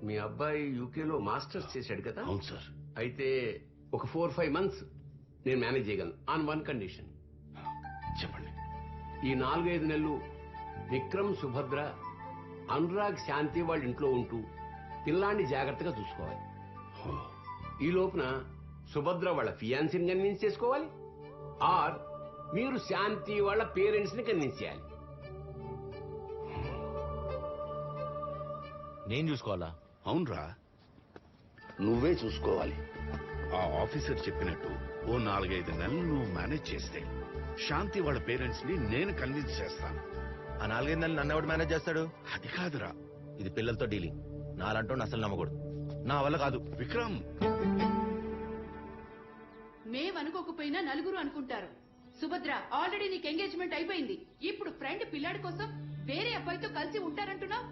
మీ అబ్బాయి యూకేలో మాస్టర్స్ చేశాడు కదా? అవును సార్. అయితే ఒక 4-5 months నేను మేనేజ్ చేయగలను ఆన్ వన్ కండిషన్. చెప్పండి. ఈ 4-5 నెలలు విక్రమ్, సుభద్ర, అనురాగ్, శాంతి వాళ్ళ ఇంట్లో ఉంటూ పిల్లాన్ని జాగ్రత్తగా చూసుకోవాలి. ఈ లోపున సుభద్ర వాళ్ళ ఫియాన్సీని కన్విన్స్ చేసుకోవాలి, ఆర్ మీరు శాంతి వాళ్ళ పేరెంట్స్ ని కన్విన్స్ చేయాలి. నేను చూసుకోవాలా? అవునరా, నువ్వే చూసుకోవాలి. ఆ ఆఫీసర్ చెప్పినట్టు ఓ 4-5 నెలలు నువ్వు మేనేజ్ చేస్తే శాంతి వాళ్ళ పేరెంట్స్ ని నేను కన్విన్స్ చేస్తాను. ఆ 4-5 నెలలు నన్ను ఎవడు మేనేజ్ చేస్తాడు? అది కాదురా, ఇది పిల్లలతో డీలింగ్. నాలంటూ అసలు నమ్మకూడదు, నా వల్ల కాదు. విక్రమ్, మేమనుకోకపోయినా నలుగురు అనుకుంటారు. సుభద్ర, ఆల్రెడీ నీకు ఎంగేజ్మెంట్ అయిపోయింది. ఇప్పుడు ఫ్రెండ్ పిల్లాడి కోసం వేరే అబ్బాయితో కలిసి ఉంటారంటున్నావు.